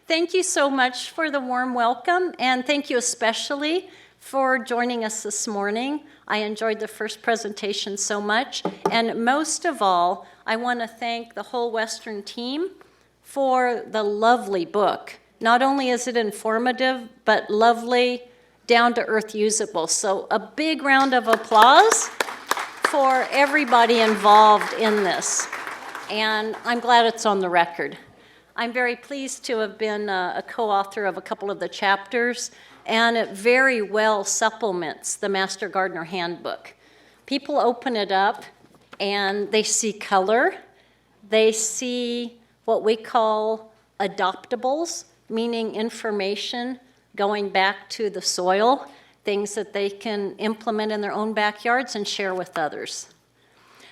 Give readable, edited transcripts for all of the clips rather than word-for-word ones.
Thank you so much for the warm welcome, and thank you especially for joining us this morning. I enjoyed the first presentation so much, and most of all, I want to thank the whole Western team for the lovely book. Not only is it informative, but lovely, down-to-earth usable. So a big round of applause for everybody involved in this. And I'm glad it's on the record. I'm very pleased to have been a co-author of a couple of the chapters, and it very well supplements the Master Gardener Handbook. People open it up and they see color, they see what we call adoptables, meaning information going back to the soil, things that they can implement in their own backyards and share with others.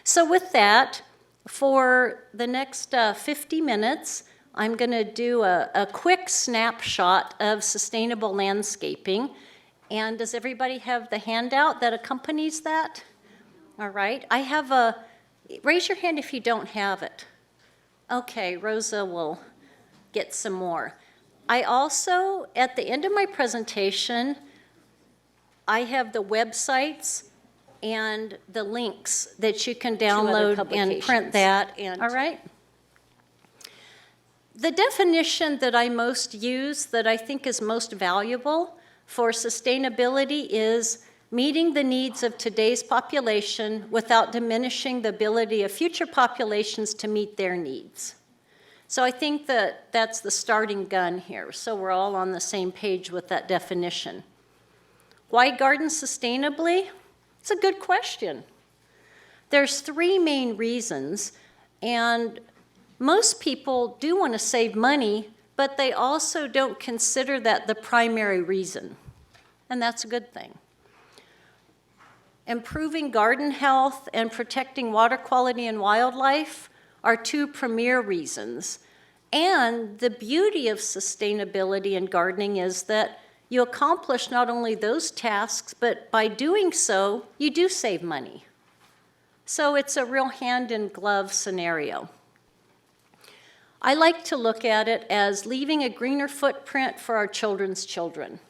So with that, for the next 50 minutes, I'm going to do a quick snapshot of sustainable landscaping. And does everybody have the handout that accompanies that? All right. I have raise your hand if you don't have it. Okay, Rosa will get some more. I also, at the end of my presentation, I have the websites and the links that you can download and print that. All right. The definition that I most use, that I think is most valuable for sustainability, is meeting the needs of today's population without diminishing the ability of future populations to meet their needs. So I think that that's the starting gun here, so we're all on the same page with that definition. Why garden sustainably? It's a good question. There's three main reasons, and most people do want to save money, but they also don't consider that the primary reason, and that's a good thing. Improving garden health and protecting water quality and wildlife are two premier reasons. And the beauty of sustainability in gardening is that you accomplish not only those tasks, but by doing so, you do save money. So it's a real hand-in-glove scenario. I like to look at it as leaving a greener footprint for our children's children.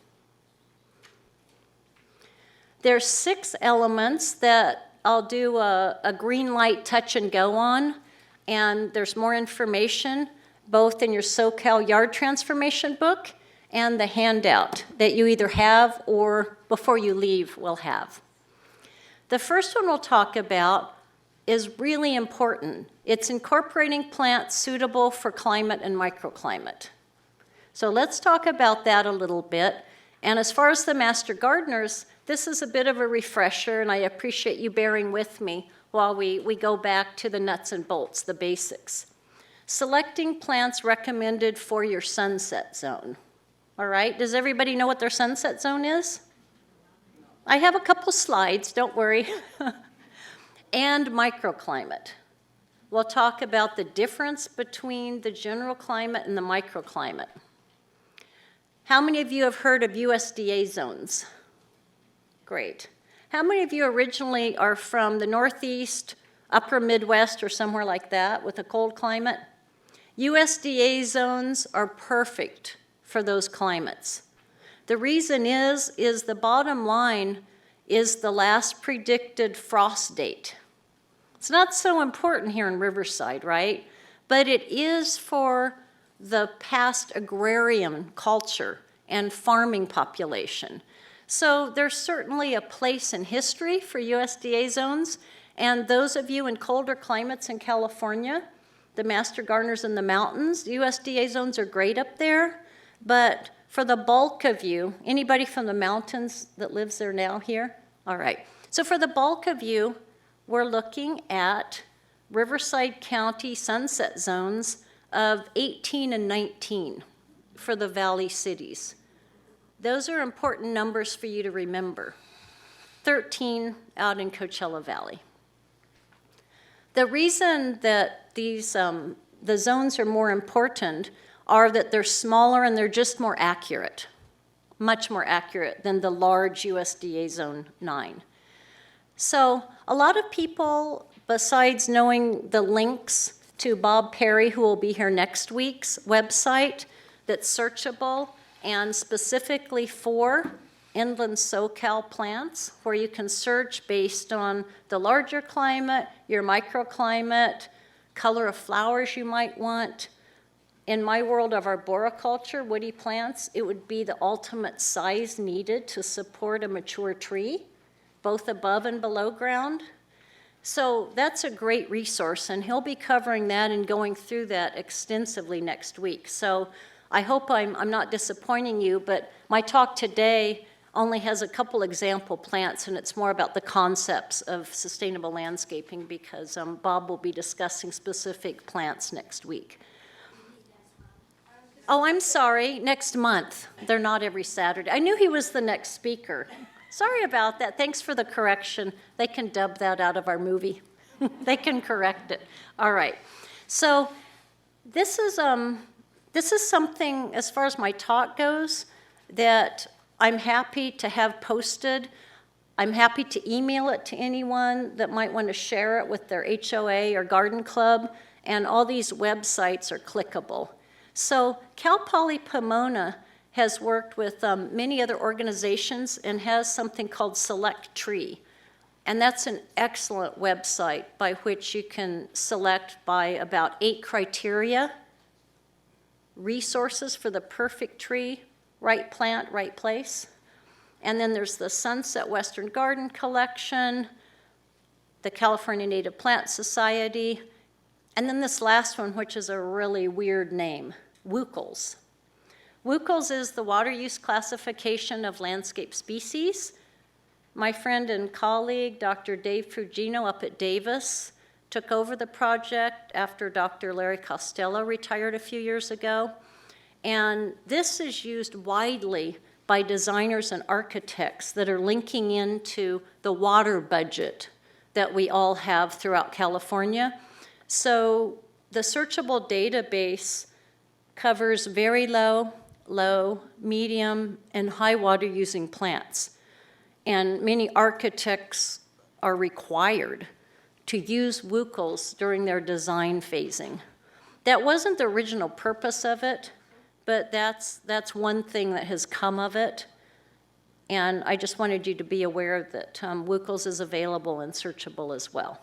There's 6 elements that I'll do a green light touch and go on, and there's more information both in your SoCal Yard Transformation book and the handout that you either have or before you leave will have. The first one we'll talk about is really important. It's incorporating plants suitable for climate and microclimate. So let's talk about that a little bit. And as far as the Master Gardeners, this is a bit of a refresher, and I appreciate you bearing with me while we go back to the nuts and bolts, the basics. Selecting plants recommended for your sunset zone. All right, does everybody know what their sunset zone is? I have a couple slides, don't worry. And microclimate. We'll talk about the difference between the general climate and the microclimate. How many of you have heard of USDA zones? Great. How many of you originally are from the Northeast, Upper Midwest, or somewhere like that with a cold climate? USDA zones are perfect for those climates. The reason is the bottom line is the last predicted frost date. It's not so important here in Riverside, right? But it is for the past agrarian culture and farming population. So there's certainly a place in history for USDA zones, and those of you in colder climates in California, the Master Gardeners in the mountains, USDA zones are great up there, but for the bulk of you, anybody from the mountains that lives there now here? All right. So for the bulk of you, we're looking at Riverside County sunset zones of 18 and 19 for the valley cities. Those are important numbers for you to remember. 13 out in Coachella Valley. The reason that these the zones are more important are that they're smaller and they're just more accurate, much more accurate than the large USDA Zone 9. So a lot of people, besides knowing the links to Bob Perry, who will be here next week's website, that's searchable and specifically for inland SoCal plants, where you can search based on the larger climate, your microclimate, color of flowers you might want. In my world of arboriculture, woody plants, it would be the ultimate size needed to support a mature tree, both above and below ground. So that's a great resource, and he'll be covering that and going through that extensively next week. So I hope I'm not disappointing you, but my talk today only has a couple example plants, and it's more about the concepts of sustainable landscaping because Bob will be discussing specific plants next week. Oh, I'm sorry, next month. They're not every Saturday. I knew he was the next speaker. Sorry about that. Thanks for the correction. They can dub that out of our movie. They can correct it. All right. So this is something, as far as my talk goes, that I'm happy to have posted. I'm happy to email it to anyone that might want to share it with their HOA or garden club, and all these websites are clickable. So Cal Poly Pomona has worked with many other organizations and has something called Select Tree. And that's an excellent website by which you can select by about 8 criteria, resources for the perfect tree, right plant, right place. And then there's the Sunset Western Garden Collection, the California Native Plant Society, and then this last one, which is a really weird name, WUCLS. WUCLS is the Water Use Classification of Landscape Species. My friend and colleague, Dr. Dave Fugino up at Davis, took over the project after Dr. Larry Costello retired a few years ago. And this is used widely by designers and architects that are linking into the water budget that we all have throughout California. So the searchable database covers very low, medium, and high water using plants. And many architects are required to use WUCLS during their design phasing. That wasn't the original purpose of it, but that's one thing that has come of it. And I just wanted you to be aware that WUCLS is available and searchable as well.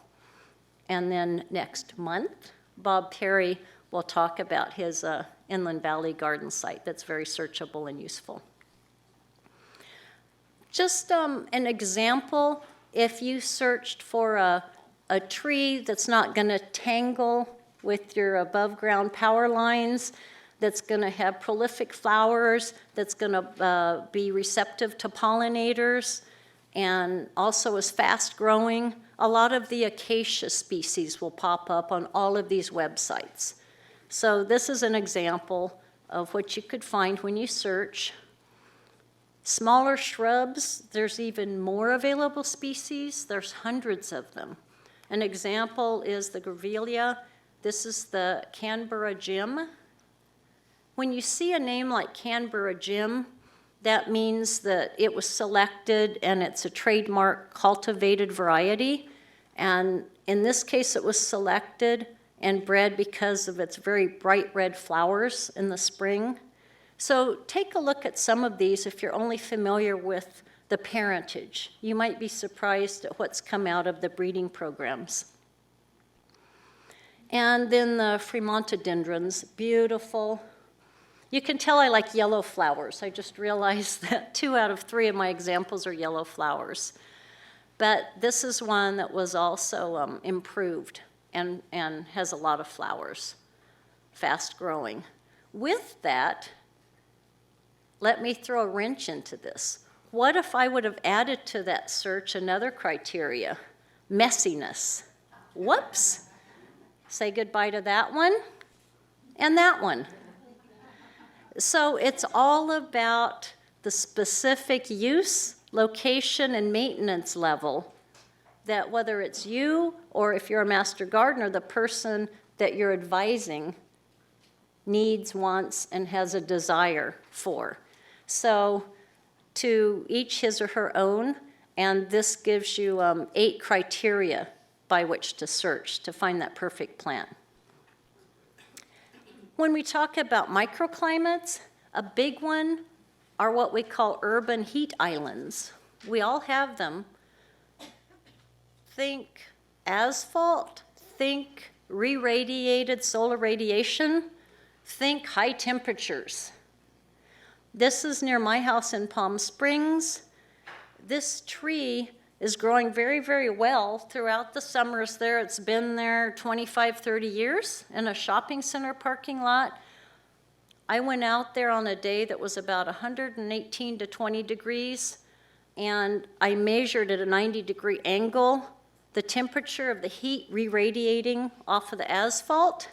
And then next month, Bob Perry will talk about his Inland Valley garden site that's very searchable and useful. Just an example, if you searched for a tree that's not going to tangle with your above ground power lines, that's going to have prolific flowers, that's going to be receptive to pollinators, and also is fast growing, a lot of the acacia species will pop up on all of these websites. So this is an example of what you could find when you search. Smaller shrubs, there's even more available species. There's hundreds of them. An example is the grevillea. This is the Canberra Jim. When you see a name like Canberra Jim, that means that it was selected and it's a trademark cultivated variety. And in this case, it was selected and bred because of its very bright red flowers in the spring. So take a look at some of these if you're only familiar with the parentage. You might be surprised at what's come out of the breeding programs. And then the Fremontodendrons, beautiful. You can tell I like yellow flowers. I just realized that 2 out of 3 of my examples are yellow flowers. But this is one that was also improved and has a lot of flowers, fast growing. With that, let me throw a wrench into this. What if I would have added to that search another criteria? Messiness. Whoops. Say goodbye to that one and that one. So it's all about the specific use, location, and maintenance level that whether it's you or if you're a master gardener, the person that you're advising needs, wants, and has a desire for. So to each his or her own, and this gives you 8 criteria by which to search to find that perfect plant. When we talk about microclimates, a big one are what we call urban heat islands. We all have them. Think asphalt, think re-radiated solar radiation, think high temperatures. This is near my house in Palm Springs. This tree is growing very, very well throughout the summers there. It's been there 25, 30 years in a shopping center parking lot. I went out there on a day that was about 118 to 20 degrees, and I measured at a 90-degree angle the temperature of the heat re-radiating off of the asphalt.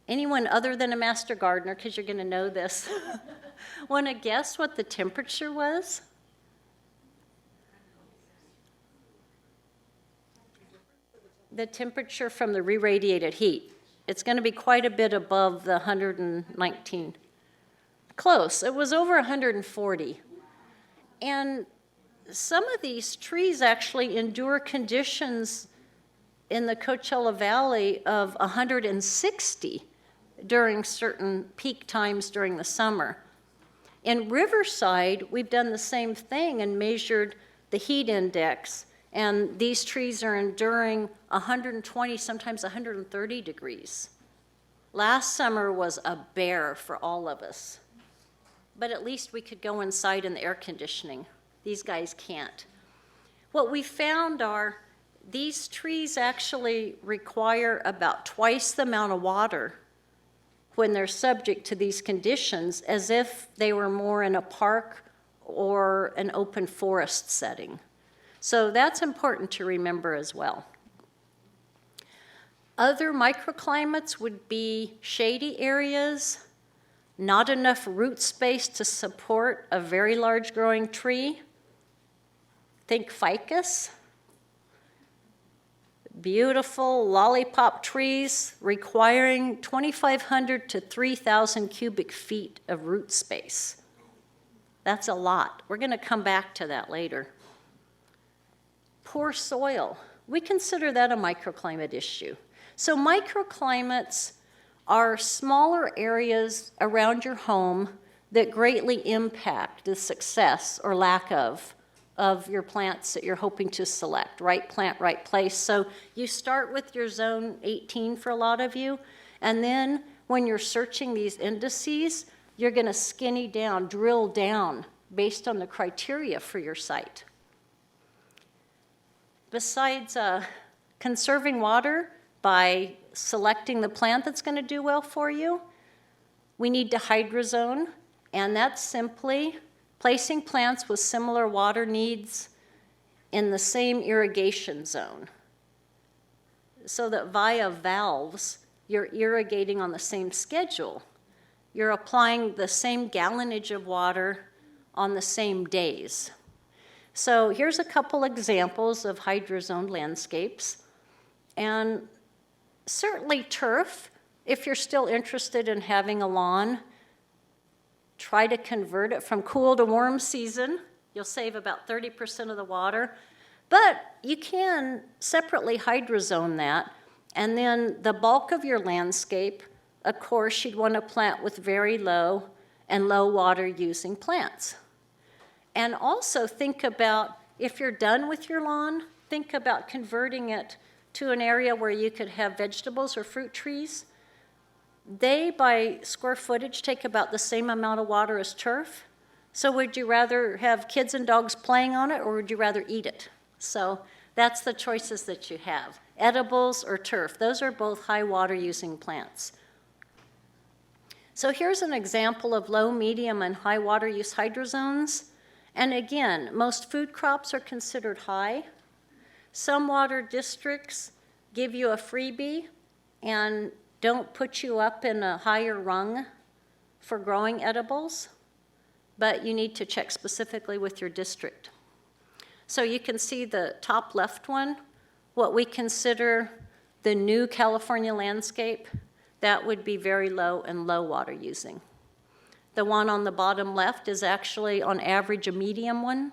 Anyone other than a master gardener, because you're going to know this, want to guess what the temperature was? The temperature from the re-radiated heat. It's going to be quite a bit above the 119. Close. It was over 140. And some of these trees actually endure conditions in the Coachella Valley of 160 during certain peak times during the summer. In Riverside, we've done the same thing and measured the heat index, and these trees are enduring 120, sometimes 130 degrees. Last summer was a bear for all of us, but at least we could go inside in the air conditioning. These guys can't. What we found are these trees actually require about twice the amount of water when they're subject to these conditions as if they were more in a park or an open forest setting. So that's important to remember as well. Other microclimates would be shady areas, not enough root space to support a very large growing tree. Think ficus. Beautiful lollipop trees requiring 2,500 to 3,000 cubic feet of root space. That's a lot. We're going to come back to that later. Poor soil. We consider that a microclimate issue. So microclimates are smaller areas around your home that greatly impact the success or lack of your plants that you're hoping to select. Right plant, right place. So you start with your zone 18 for a lot of you, and then when you're searching these indices, you're going to skinny down, drill down based on the criteria for your site. Besides conserving water by selecting the plant that's going to do well for you, we need to hydrozone, and that's simply placing plants with similar water needs in the same irrigation zone, so that via valves, you're irrigating on the same schedule. You're applying the same gallonage of water on the same days. So here's a couple examples of hydrozone landscapes. And certainly turf, if you're still interested in having a lawn, try to convert it from cool to warm season. You'll save about 30% of the water. But you can separately hydrozone that. And then the bulk of your landscape, of course, you'd want to plant with very low and low water using plants. And also think about, if you're done with your lawn, think about converting it to an area where you could have vegetables or fruit trees. They, by square footage, take about the same amount of water as turf. So would you rather have kids and dogs playing on it, or would you rather eat it? So that's the choices that you have. Edibles or turf, those are both high water using plants. So here's an example of low, medium, and high water use hydrozones. And again, most food crops are considered high. Some water districts give you a freebie and don't put you up in a higher rung for growing edibles, but you need to check specifically with your district. So you can see the top left one, what we consider the new California landscape, that would be very low and low water using. The one on the bottom left is actually on average a medium one,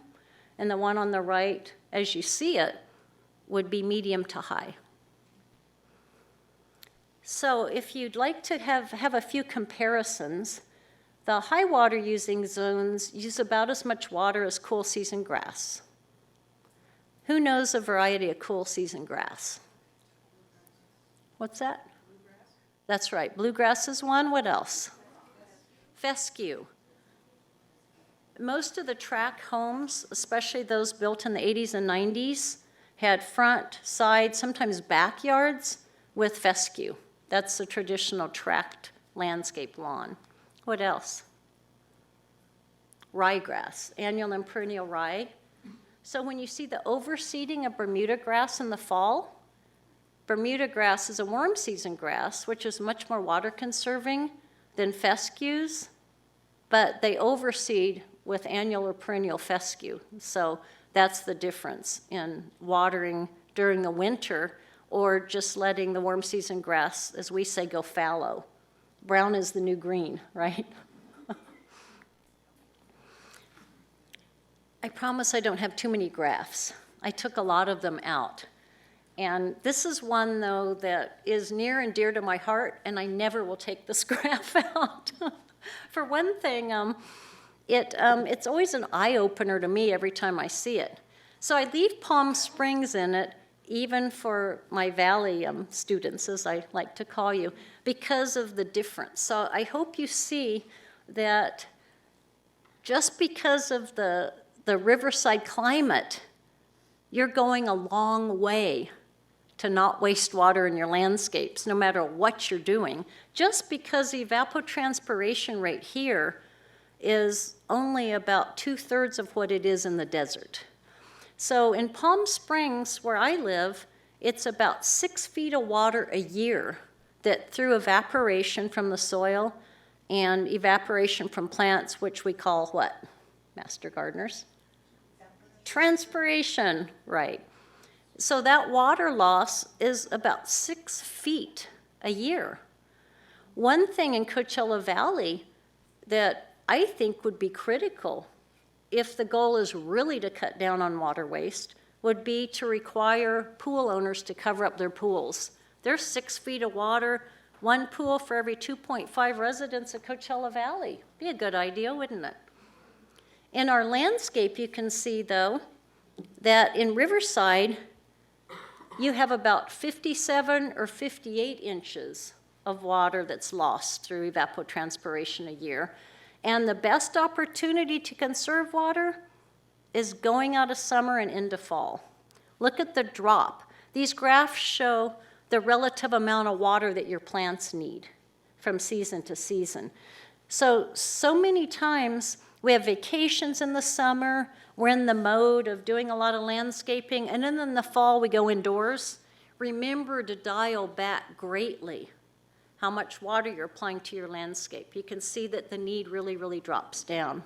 and the one on the right, as you see it, would be medium to high. So if you'd like to have a few comparisons, the high water using zones use about as much water as cool season grass. Who knows a variety of cool season grass? What's that? Bluegrass. That's right. Bluegrass is one. What else? Fescue. Most of the tract homes, especially those built in the 80s and 90s, had front, side, sometimes backyards with fescue. That's the traditional tract landscape lawn. What else? Ryegrass, annual and perennial rye. So when you see the overseeding of Bermuda grass in the fall, Bermuda grass is a warm season grass, which is much more water conserving than fescues, but they overseed with annual or perennial fescue. So that's the difference in watering during the winter or just letting the warm season grass, as we say, go fallow. Brown is the new green, right? I promise I don't have too many graphs. I took a lot of them out. And this is one, though, that is near and dear to my heart, and I never will take this graph out. For one thing, it's always an eye-opener to me every time I see it. So I leave Palm Springs in it, even for my Valley students, as I like to call you, because of the difference. So I hope you see that just because of the riverside climate, you're going a long way to not waste water in your landscapes, no matter what you're doing, just because the evapotranspiration rate here is only about 2/3 of what it is in the desert. So in Palm Springs, where I live, it's about 6 feet of water a year that through evaporation from the soil and evaporation from plants, which we call what, Master Gardeners? Transpiration, right. So that water loss is about 6 feet a year. One thing in Coachella Valley that I think would be critical if the goal is really to cut down on water waste would be to require pool owners to cover up their pools. There's 6 feet of water, one pool for every 2.5 residents of Coachella Valley. Be a good idea, wouldn't it? In our landscape, you can see, though, that in Riverside, you have about 57 or 58 inches of water that's lost through evapotranspiration a year. And the best opportunity to conserve water is going out of summer and into fall. Look at the drop. These graphs show the relative amount of water that your plants need from season to season. So many times we have vacations in the summer, we're in the mode of doing a lot of landscaping, and then in the fall we go indoors. Remember to dial back greatly how much water you're applying to your landscape. You can see that the need really, really drops down.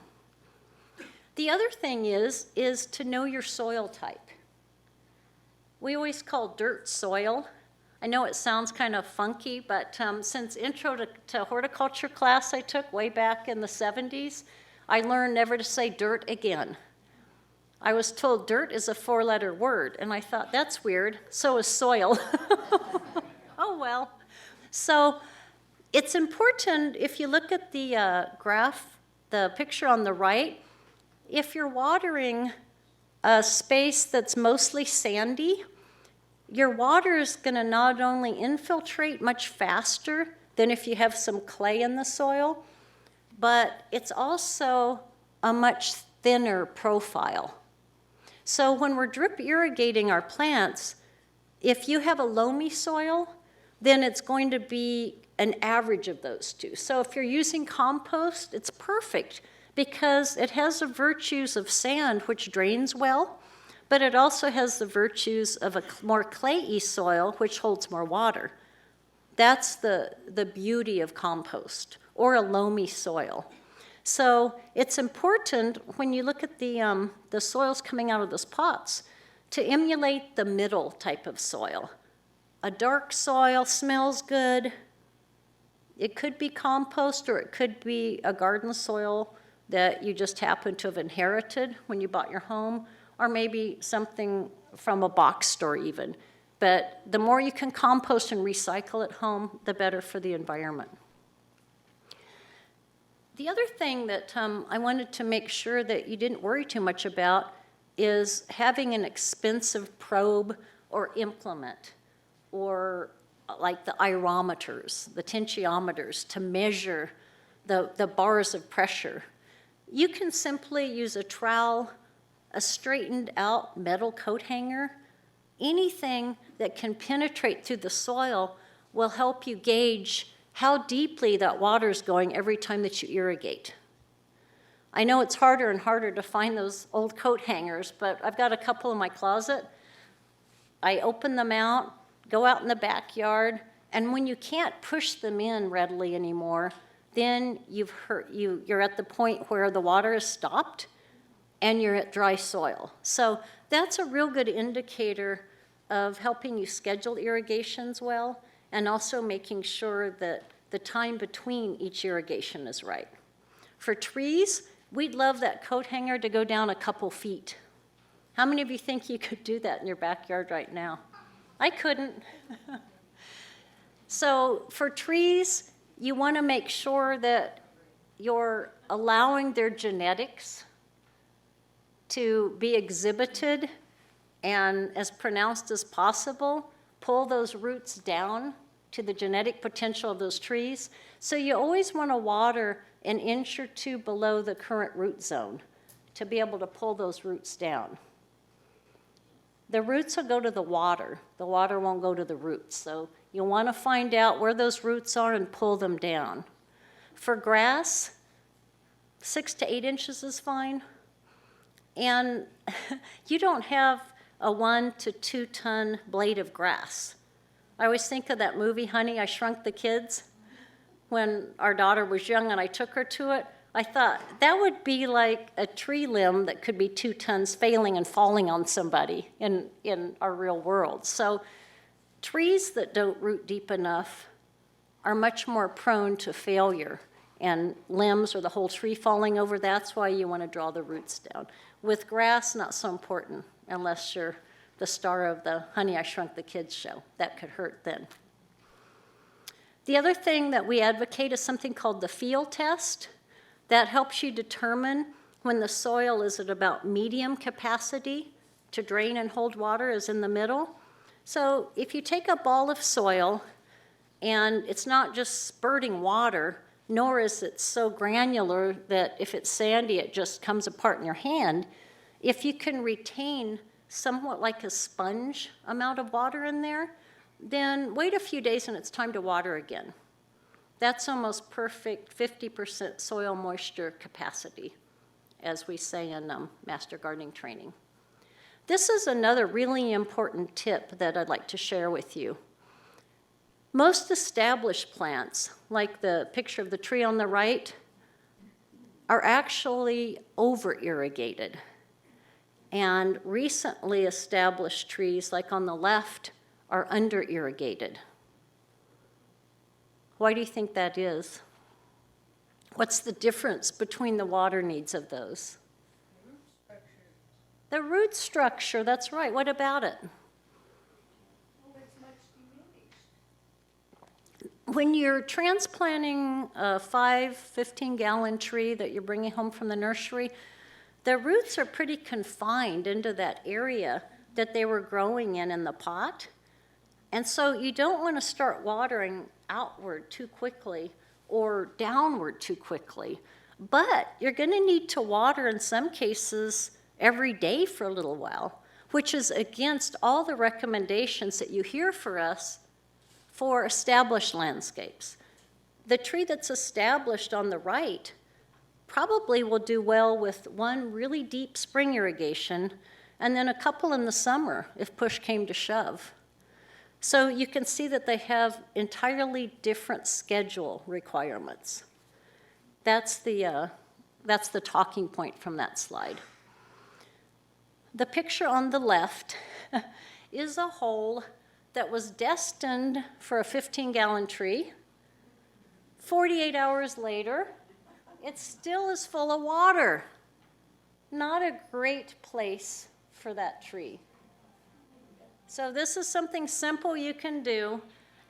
The other thing is to know your soil type. We always call dirt soil. I know it sounds kind of funky, but since intro to horticulture class I took way back in the 70s, I learned never to say dirt again. I was told dirt is a 4-letter word, and I thought, that's weird, so is soil. Oh well. So it's important, if you look at the graph, the picture on the right, if you're watering a space that's mostly sandy, your water is going to not only infiltrate much faster than if you have some clay in the soil, but it's also a much thinner profile. So when we're drip irrigating our plants, if you have a loamy soil, then it's going to be an average of those two. So if you're using compost, it's perfect because it has the virtues of sand, which drains well, but it also has the virtues of a more clayey soil, which holds more water. That's the beauty of compost or a loamy soil. So it's important when you look at the soils coming out of those pots to emulate the middle type of soil. A dark soil smells good. It could be compost or it could be a garden soil that you just happen to have inherited when you bought your home, or maybe something from a box store even. But the more you can compost and recycle at home, the better for the environment. The other thing that I wanted to make sure that you didn't worry too much about is having an expensive probe or implement, or like the aerometers, the tensiometers, to measure the bars of pressure. You can simply use a trowel, a straightened out metal coat hanger. Anything that can penetrate through the soil will help you gauge how deeply that water is going every time that you irrigate. I know it's harder and harder to find those old coat hangers, but I've got a couple in my closet. I open them out, go out in the backyard, and when you can't push them in readily anymore, then you're at the point where the water is stopped and you're at dry soil. So that's a real good indicator of helping you schedule irrigations well, and also making sure that the time between each irrigation is right. For trees, we'd love that coat hanger to go down a couple feet. How many of you think you could do that in your backyard right now? I couldn't. So for trees, you want to make sure that you're allowing their genetics to be exhibited, and as pronounced as possible, pull those roots down to the genetic potential of those trees. So you always want to water an inch or two below the current root zone to be able to pull those roots down. The roots will go to the water. The water won't go to the roots. So you'll want to find out where those roots are and pull them down. For grass, 6 to 8 inches is fine. And you don't have a 1 to 2 ton blade of grass. I always think of that movie, Honey, I Shrunk the Kids. When our daughter was young and I took her to it, I thought that would be like a tree limb that could be 2 tons failing and falling on somebody in our real world. So trees that don't root deep enough are much more prone to failure, and limbs or the whole tree falling over. That's why you want to draw the roots down. With grass, not so important unless you're the star of the Honey, I Shrunk the Kids show. That could hurt then. The other thing that we advocate is something called the field test. That helps you determine when the soil is at about medium capacity to drain and hold water, is in the middle. So if you take a ball of soil and it's not just spurting water, nor is it so granular that if it's sandy, it just comes apart in your hand, if you can retain somewhat like a sponge amount of water in there, then wait a few days and it's time to water again. That's almost perfect 50% soil moisture capacity, as we say in master gardening training. This is another really important tip that I'd like to share with you. Most established plants, like the picture of the tree on the right, are actually over-irrigated. And recently established trees, like on the left, are under-irrigated. Why do you think that is? What's the difference between the water needs of those? The root structure, that's right. What about it? Well, it's much diminished. When you're transplanting a 15-gallon tree that you're bringing home from the nursery, the roots are pretty confined into that area that they were growing in the pot. And so you don't want to start watering outward too quickly or downward too quickly. But you're going to need to water in some cases every day for a little while, which is against all the recommendations that you hear for us for established landscapes. The tree that's established on the right probably will do well with one really deep spring irrigation and then a couple in the summer if push came to shove. So you can see that they have entirely different schedule requirements. That's the talking point from that slide. The picture on the left is a hole that was destined for a 15-gallon tree. 48 hours later, it still is full of water. Not a great place for that tree. So this is something simple you can do,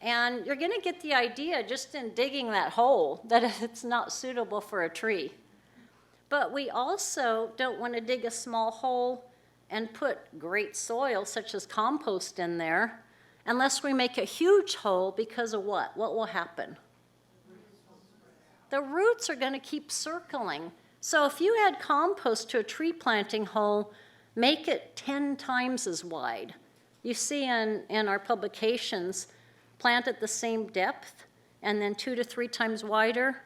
and you're gonna get the idea just in digging that hole that it's not suitable for a tree. But we also don't want to dig a small hole and put great soil such as compost in there unless we make a huge hole, because of what? What will happen? The roots are going to keep circling. So if you add compost to a tree planting hole, make it 10 times as wide. You see in our publications, plant at the same depth and then 2 to 3 times wider.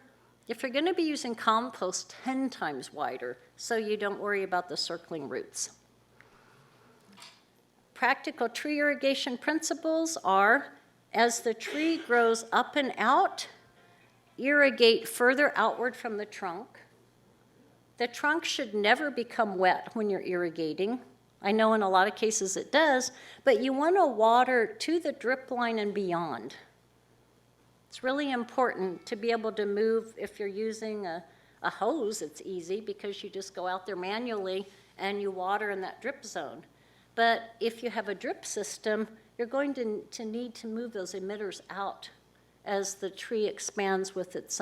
If you're going to be using compost, 10 times wider, so you don't worry about the circling roots. Practical tree irrigation principles are, as the tree grows up and out, irrigate further outward from the trunk. The trunk should never become wet when you're irrigating. I know in a lot of cases it does, but you want to water to the drip line and beyond. It's really important to be able to move. If you're using a hose, it's easy because you just go out there manually and you water in that drip zone. But if you have a drip system, you're going to need to move those emitters out as the tree expands with its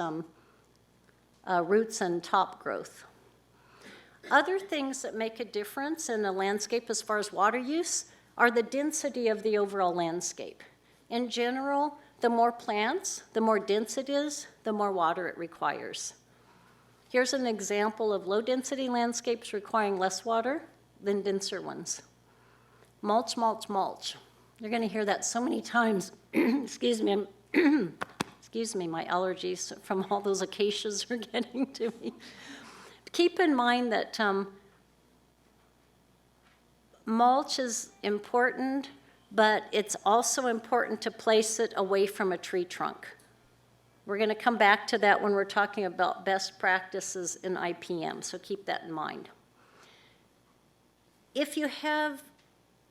roots and top growth. Other things that make a difference in the landscape as far as water use are the density of the overall landscape. In general, the more plants, the more dense it is, the more water it requires. Here's an example of low-density landscapes requiring less water than denser ones. Mulch, mulch, mulch. You're going to hear that so many times. Excuse me. Excuse me, my allergies from all those acacias are getting to me. Keep in mind that mulch is important, but it's also important to place it away from a tree trunk. We're going to come back to that when we're talking about best practices in IPM, so keep that in mind. If you have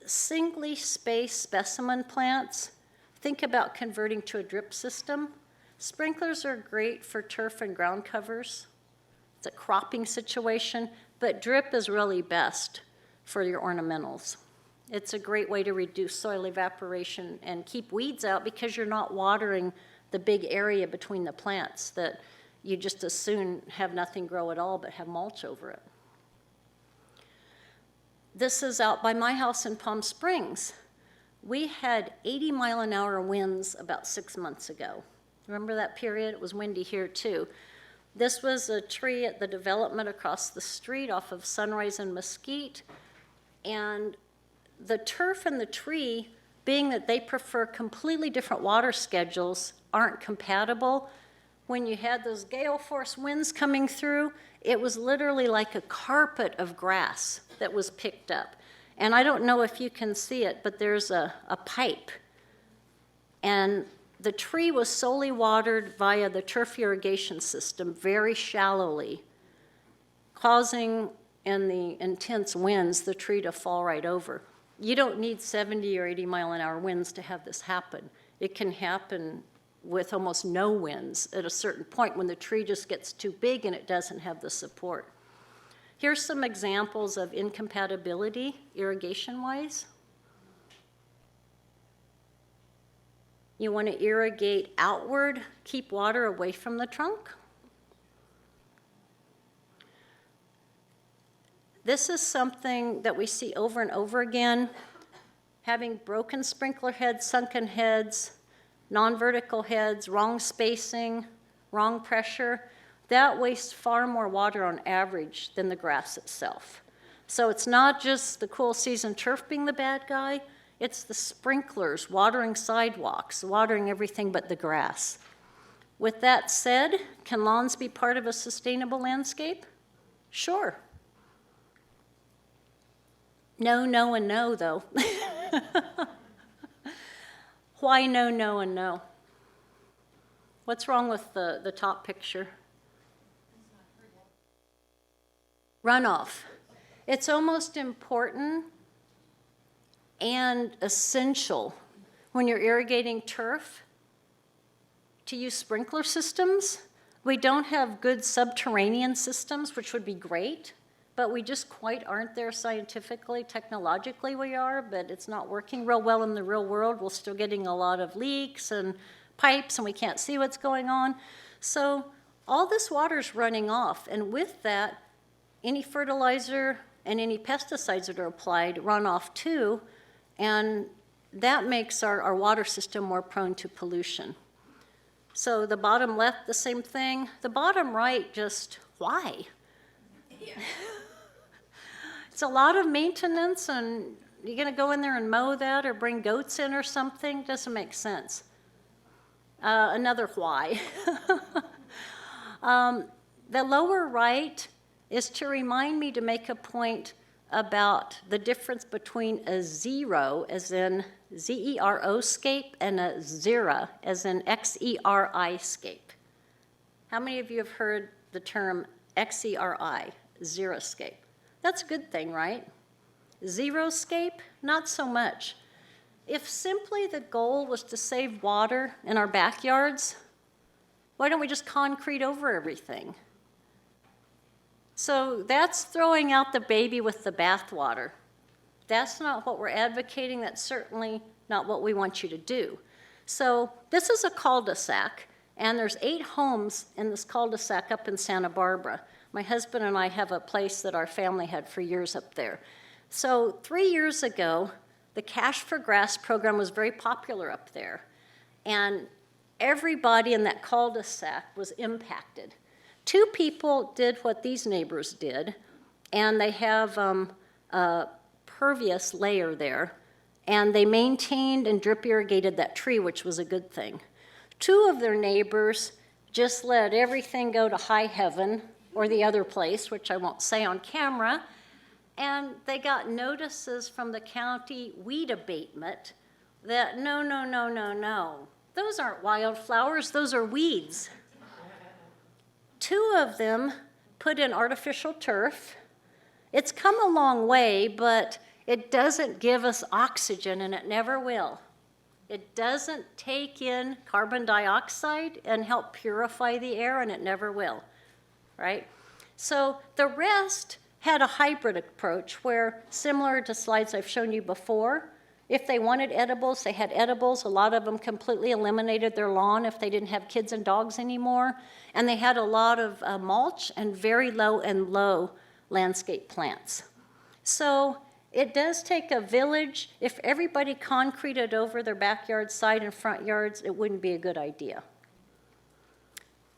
singly spaced specimen plants, think about converting to a drip system. Sprinklers are great for turf and ground covers. It's a cropping situation, but drip is really best for your ornamentals. It's a great way to reduce soil evaporation and keep weeds out because you're not watering the big area between the plants that you just as soon have nothing grow at all but have mulch over it. This is out by my house in Palm Springs. We had 80-mile-an-hour winds about 6 months ago. Remember that period? It was windy here too. This was a tree at the development across the street off of Sunrise and Mesquite, and the turf and the tree, being that they prefer completely different water schedules, aren't compatible. When you had those gale force winds coming through, it was literally like a carpet of grass that was picked up. And I don't know if you can see it, but there's a pipe. And the tree was solely watered via the turf irrigation system very shallowly, causing, in the intense winds, the tree to fall right over. You don't need 70 or 80-mile-an-hour winds to have this happen. It can happen with almost no winds at a certain point when the tree just gets too big and it doesn't have the support. Here's some examples of incompatibility irrigation-wise. You want to irrigate outward, keep water away from the trunk. This is something that we see over and over again, having broken sprinkler heads, sunken heads, non-vertical heads, wrong spacing, wrong pressure. That wastes far more water on average than the grass itself. So it's not just the cool season turf being the bad guy, it's the sprinklers watering sidewalks, watering everything but the grass. With that said, can lawns be part of a sustainable landscape? Sure. No, no, and no, though. Why no, no, and no? What's wrong with the top picture? Runoff. It's almost important and essential when you're irrigating turf to use sprinkler systems. We don't have good subterranean systems, which would be great, but we just quite aren't there scientifically. Technologically we are, but it's not working real well in the real world. We're still getting a lot of leaks and pipes, and we can't see what's going on. So all this water's running off, and with that, any fertilizer and any pesticides that are applied run off too, and that makes our water system more prone to pollution. So the bottom left, the same thing. The bottom right, just why? It's a lot of maintenance, and you're gonna go in there and mow that or bring goats in or something? Doesn't make sense. Another why. The lower right is to remind me to make a point about the difference between a zero, as in Z-E-R-O scape, and a xera, as in X-E-R-I scape. How many of you have heard the term X-E-R-I, xeriscape? That's a good thing, right? Zeroscape, not so much. If simply the goal was to save water in our backyards, why don't we just concrete over everything? So that's throwing out the baby with the bathwater. That's not what we're advocating. That's certainly not what we want you to do. So this is a cul-de-sac, and there's 8 homes in this cul-de-sac up in Santa Barbara. My husband and I have a place that our family had for years up there. So 3 years ago, the Cash for Grass program was very popular up there, and everybody in that cul-de-sac was impacted. 2 people did what these neighbors did, and they have a pervious layer there, and they maintained and drip irrigated that tree, which was a good thing. 2 of their neighbors just let everything go to high heaven, or the other place, which I won't say on camera, and they got notices from the county weed abatement that no, those aren't wildflowers, those are weeds. 2 of them put in artificial turf. It's come a long way, but it doesn't give us oxygen, and it never will. It doesn't take in carbon dioxide and help purify the air, and it never will, right? So the rest had a hybrid approach where, similar to slides I've shown you before, if they wanted edibles, they had edibles. A lot of them completely eliminated their lawn if they didn't have kids and dogs anymore. And they had a lot of mulch and very low and low landscape plants. So it does take a village. If everybody concreted over their backyard, side and front yards, it wouldn't be a good idea.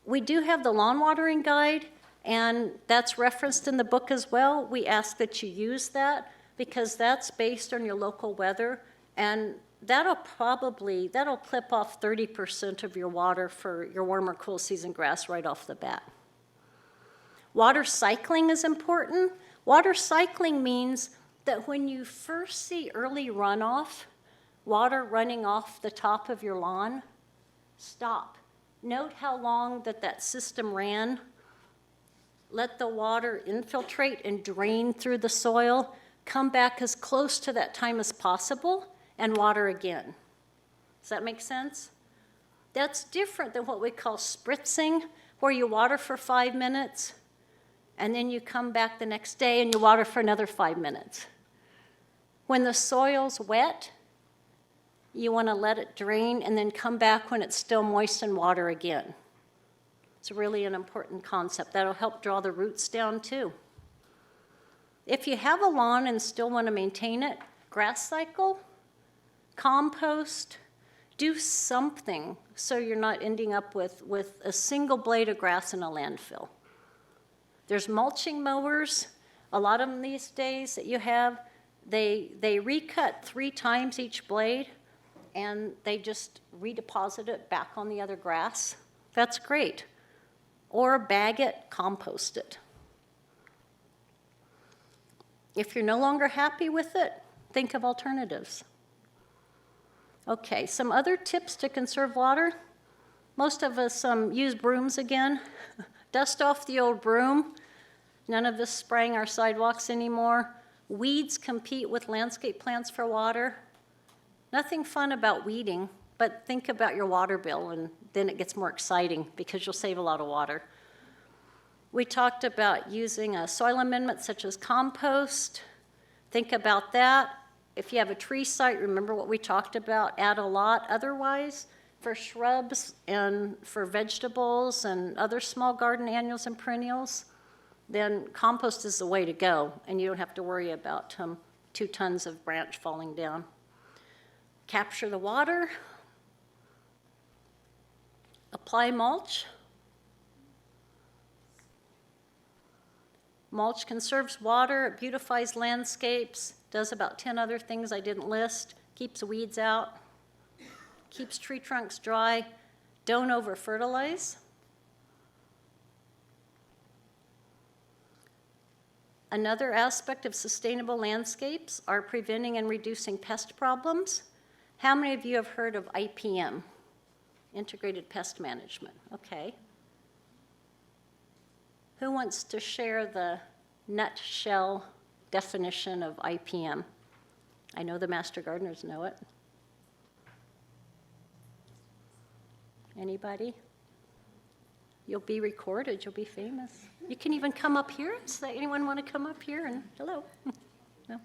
We do have the lawn watering guide, and that's referenced in the book as well. We ask that you use that, because that's based on your local weather, and that'll clip off 30% of your water for your warmer, cool season grass right off the bat. Water cycling is important. Water cycling means that when you first see early runoff, water running off the top of your lawn, stop. Note how long that system ran. Let the water infiltrate and drain through the soil. Come back as close to that time as possible and water again. Does that make sense? That's different than what we call spritzing, where you water for 5 minutes and then you come back the next day and you water for another 5 minutes. When the soil's wet, you want to let it drain and then come back when it's still moist and water again. It's really an important concept. That'll help draw the roots down too. If you have a lawn and still want to maintain it, grass cycle, compost, do something so you're not ending up with a single blade of grass in a landfill. There's mulching mowers, a lot of them these days that you have. They recut 3 times each blade, and they just redeposit it back on the other grass. That's great. Or bag it, compost it. If you're no longer happy with it, think of alternatives. Okay, some other tips to conserve water. Most of us use brooms again. Dust off the old broom. None of this spraying our sidewalks anymore. Weeds compete with landscape plants for water. Nothing fun about weeding, but think about your water bill, and then it gets more exciting because you'll save a lot of water. We talked about using a soil amendment such as compost. Think about that. If you have a tree site, remember what we talked about, add a lot. Otherwise, for shrubs and for vegetables and other small garden annuals and perennials, then compost is the way to go, and you don't have to worry about 2 tons of branch falling down. Capture the water. Apply mulch. Mulch conserves water, it beautifies landscapes, does about 10 other things I didn't list, keeps weeds out, keeps tree trunks dry. Don't over-fertilize. Another aspect of sustainable landscapes are preventing and reducing pest problems. How many of you have heard of IPM, Integrated Pest Management? Okay. Who wants to share the nutshell definition of IPM? I know the master gardeners know it. Anybody? You'll be recorded, you'll be famous. You can even come up here and say, anyone want to come up here and hello? No.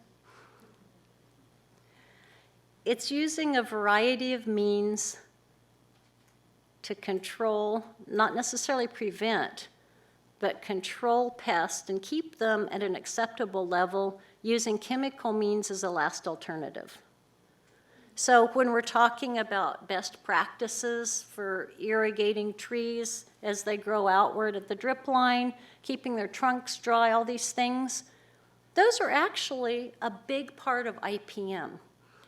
It's using a variety of means to control, not necessarily prevent, but control pests and keep them at an acceptable level using chemical means as a last alternative. So when we're talking about best practices for irrigating trees as they grow outward at the drip line, keeping their trunks dry, all these things, those are actually a big part of IPM.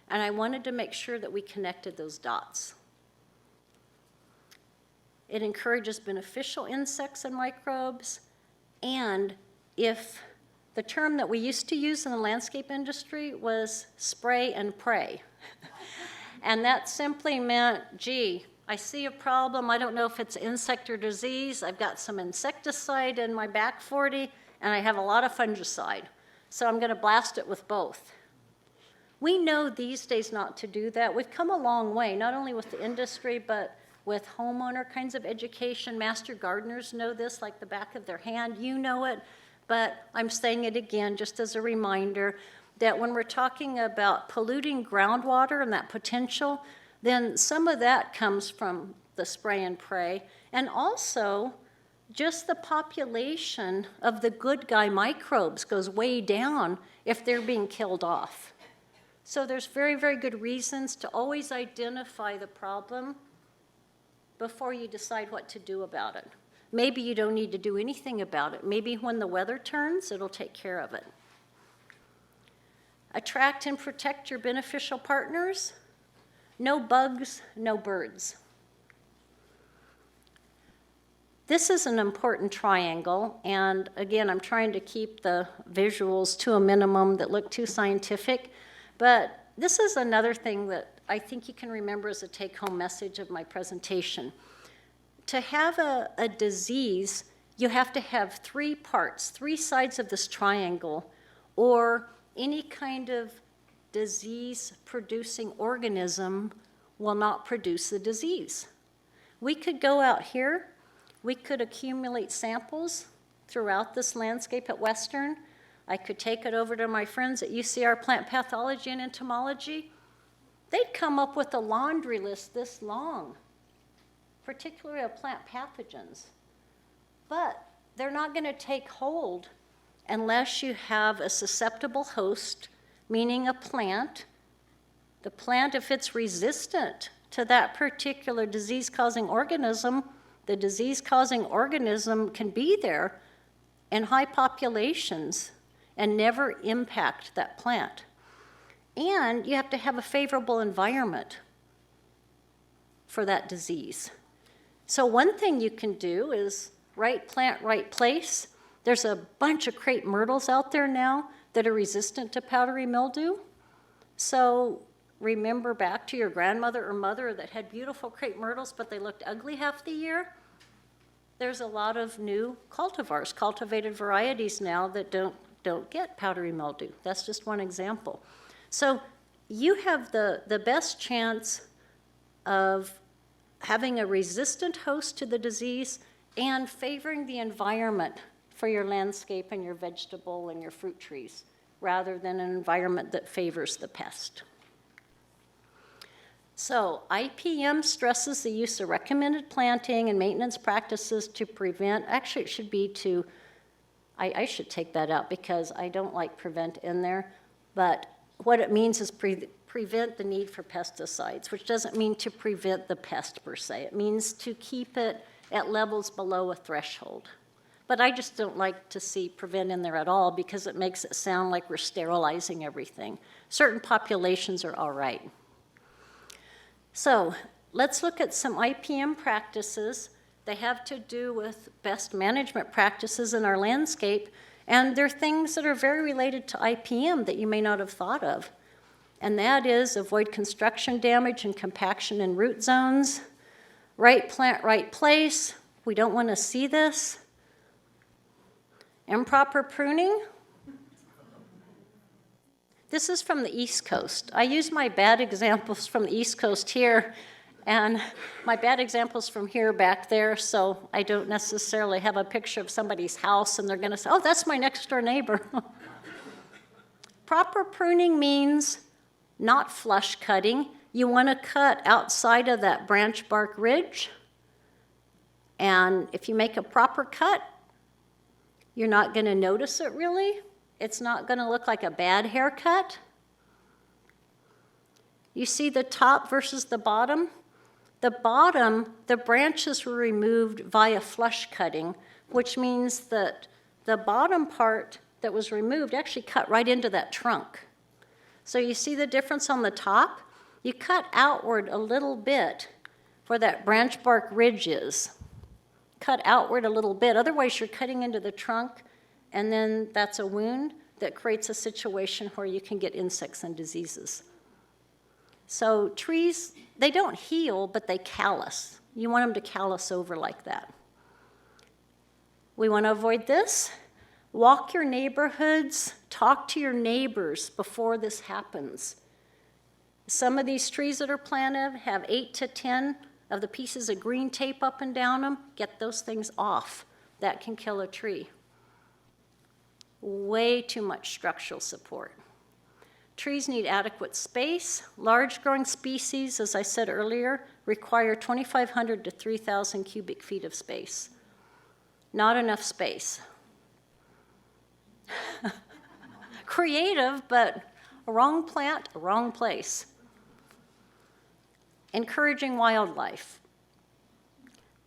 And I wanted to make sure that we connected those dots. It encourages beneficial insects and microbes, and if the term that we used to use in the landscape industry was spray and pray. And that simply meant, gee, I see a problem, I don't know if it's insect or disease, I've got some insecticide in my back 40, and I have a lot of fungicide, so I'm gonna blast it with both. We know these days not to do that. We've come a long way, not only with the industry, but with homeowner kinds of education. Master gardeners know this like the back of their hand. You know it, but I'm saying it again just as a reminder that when we're talking about polluting groundwater and that potential, then some of that comes from the spray and pray. And also, just the population of the good guy microbes goes way down if they're being killed off. So there's very, very good reasons to always identify the problem before you decide what to do about it. Maybe you don't need to do anything about it. Maybe when the weather turns, it'll take care of it. Attract and protect your beneficial partners. No bugs, no birds. This is an important triangle, and again, I'm trying to keep the visuals to a minimum that look too scientific, but this is another thing that I think you can remember as a take-home message of my presentation. To have a disease, you have to have 3 parts, 3 sides of this triangle, or any kind of disease-producing organism will not produce the disease. We could go out here, we could accumulate samples throughout this landscape at Western. I could take it over to my friends at UCR Plant Pathology and Entomology. They'd come up with a laundry list this long, particularly of plant pathogens. But they're not going to take hold unless you have a susceptible host, meaning a plant. The plant, if it's resistant to that particular disease-causing organism, the disease-causing organism can be there in high populations and never impact that plant. And you have to have a favorable environment for that disease. So one thing you can do is right plant, right place. There's a bunch of crepe myrtles out there now that are resistant to powdery mildew. So remember back to your grandmother or mother that had beautiful crepe myrtles, but they looked ugly half the year. There's a lot of new cultivars, cultivated varieties now that don't get powdery mildew. That's just one example. So you have the best chance of having a resistant host to the disease and favoring the environment for your landscape and your vegetable and your fruit trees, rather than an environment that favors the pest. So IPM stresses the use of recommended planting and maintenance practices to prevent, actually it should be to, I should take that out because I don't like prevent in there, but what it means is prevent the need for pesticides, which doesn't mean to prevent the pest per se. It means to keep it at levels below a threshold. But I just don't like to see prevent in there at all because it makes it sound like we're sterilizing everything. Certain populations are all right. So let's look at some IPM practices. They have to do with best management practices in our landscape, and they're things that are very related to IPM that you may not have thought of. And that is avoid construction damage and compaction in root zones, right plant, right place. We don't want to see this. Improper pruning. This is from the East Coast. I use my bad examples from the East Coast here, and my bad examples from here back there, so I don't necessarily have a picture of somebody's house and they're going to say, oh, that's my next door neighbor. Proper pruning means not flush cutting. You want to cut outside of that branch bark ridge, and if you make a proper cut, you're not going to notice it really. It's not going to look like a bad haircut. You see the top versus the bottom? The bottom, the branches were removed via flush cutting, which means that the bottom part that was removed actually cut right into that trunk. So you see the difference on the top? You cut outward a little bit where that branch bark ridge is. Cut outward a little bit, otherwise you're cutting into the trunk, and then that's a wound that creates a situation where you can get insects and diseases. So trees, they don't heal, but they callus. You want them to callus over like that. We want to avoid this. Walk your neighborhoods, talk to your neighbors before this happens. Some of these trees that are planted have 8 to 10 of the pieces of green tape up and down them. Get those things off. That can kill a tree. Way too much structural support. Trees need adequate space. Large growing species, as I said earlier, require 2,500 to 3,000 cubic feet of space. Not enough space. Creative, but a wrong plant, a wrong place. Encouraging wildlife.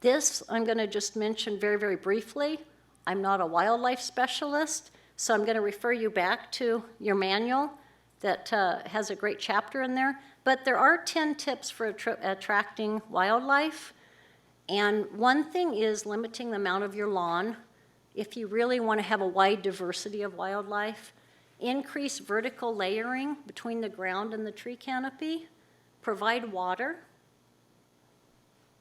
This I'm going to just mention very, very briefly. I'm not a wildlife specialist, so I'm going to refer you back to your manual that has a great chapter in there. But there are 10 tips for attracting wildlife. And one thing is limiting the amount of your lawn. If you really want to have a wide diversity of wildlife, increase vertical layering between the ground and the tree canopy. Provide water.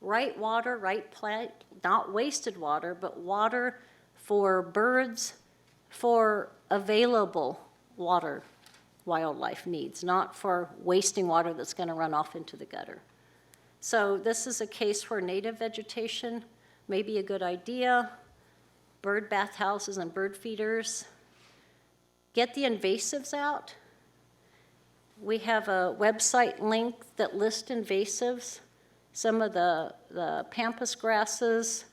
Right water, right plant, not wasted water, but water for birds, for available water wildlife needs, not for wasting water that's going to run off into the gutter. So this is a case where native vegetation may be a good idea. Bird bathhouses and bird feeders. Get the invasives out. We have a website link that lists invasives. Some of the pampas grasses,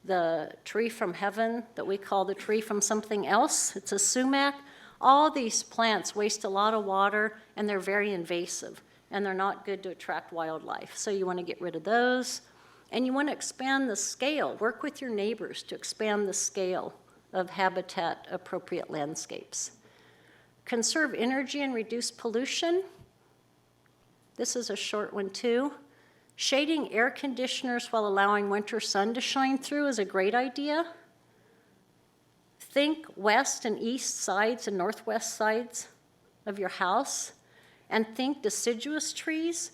the tree from heaven that we call the tree from something else. It's a sumac. All these plants waste a lot of water, and they're very invasive, and they're not good to attract wildlife. So you want to get rid of those. And you want to expand the scale. Work with your neighbors to expand the scale of habitat-appropriate landscapes. Conserve energy and reduce pollution. This is a short one too. Shading air conditioners while allowing winter sun to shine through is a great idea. Think west and east sides and northwest sides of your house, and think deciduous trees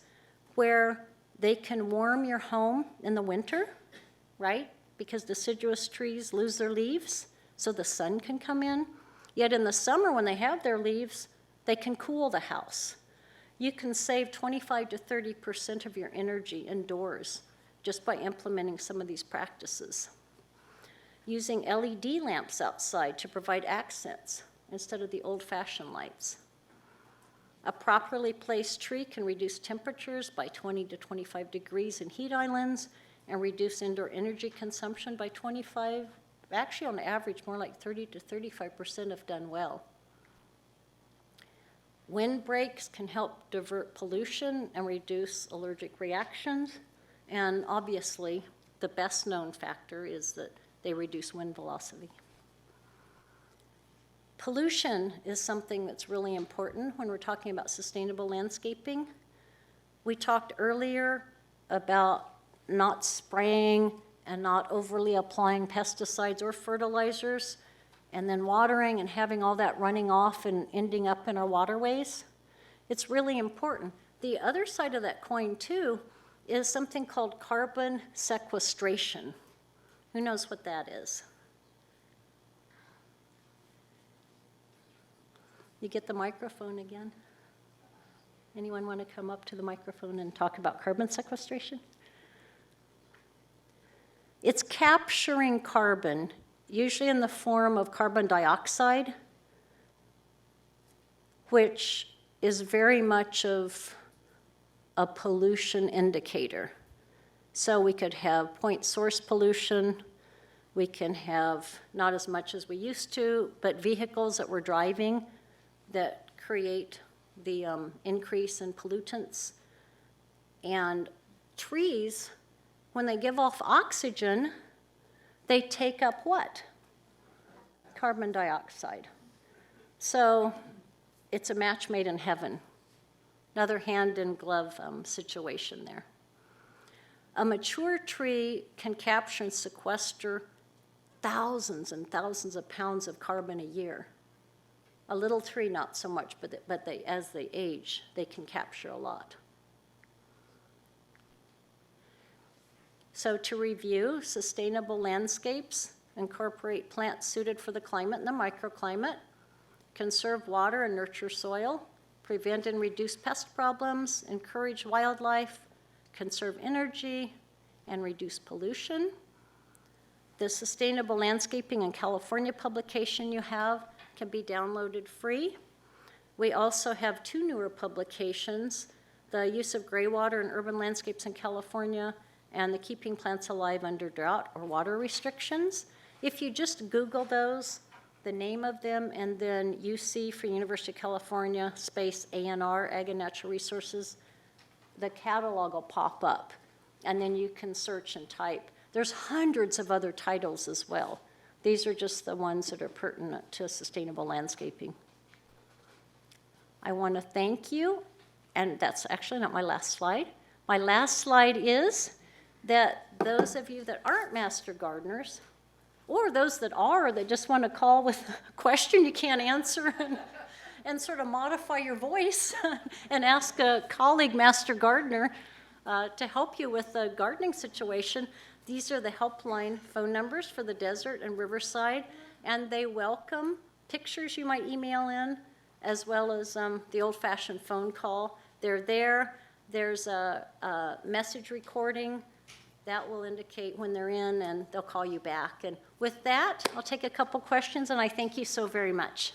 where they can warm your home in the winter, right? Because deciduous trees lose their leaves, so the sun can come in. Yet in the summer, when they have their leaves, they can cool the house. You can save 25 to 30% of your energy indoors just by implementing some of these practices. using LED lamps outside to provide accents instead of the old-fashioned lights. A properly placed tree can reduce temperatures by 20 to 25 degrees in heat islands and reduce indoor energy consumption by 25, actually on average more like 30 to 35% if done well. Windbreaks can help divert pollution and reduce allergic reactions, and obviously the best known factor is that they reduce wind velocity. Pollution is something that's really important when we're talking about sustainable landscaping. We talked earlier about not spraying and not overly applying pesticides or fertilizers, and then watering and having all that running off and ending up in our waterways. It's really important. The other side of that coin, too, is something called carbon sequestration. Who knows what that is? You get the microphone again? Anyone want to come up to the microphone and talk about carbon sequestration? It's capturing carbon, usually in the form of carbon dioxide, which is very much of a pollution indicator. So we could have point source pollution, we can have not as much as we used to, but vehicles that we're driving that create the increase in pollutants. And trees, when they give off oxygen, they take up what? Carbon dioxide. So it's a match made in heaven. Another hand-in-glove situation there. A mature tree can capture and sequester thousands and thousands of pounds of carbon a year. A little tree, not so much, but as they age, they can capture a lot. So to review, sustainable landscapes incorporate plants suited for the climate and the microclimate, conserve water and nurture soil, prevent and reduce pest problems, encourage wildlife, conserve energy, and reduce pollution. The Sustainable Landscaping in California publication you have can be downloaded free. We also have 2 newer publications, the use of gray water in urban landscapes in California and the keeping plants alive under drought or water restrictions. If you just Google those, the name of them, and then UC for University of California, space ANR, Ag and Natural Resources, the catalog will pop up, and then you can search and type. There's hundreds of other titles as well. These are just the ones that are pertinent to sustainable landscaping. I want to thank you, and that's actually not my last slide. My last slide is that those of you that aren't master gardeners, or those that are, that just want to call with a question you can't answer and sort of modify your voice and ask a colleague master gardener to help you with the gardening situation, these are the helpline phone numbers for the desert and riverside, and they welcome pictures you might email in, as well as the old-fashioned phone call. They're there. There's a message recording that will indicate when they're in, and they'll call you back. And with that, I'll take a couple questions, and I thank you so very much.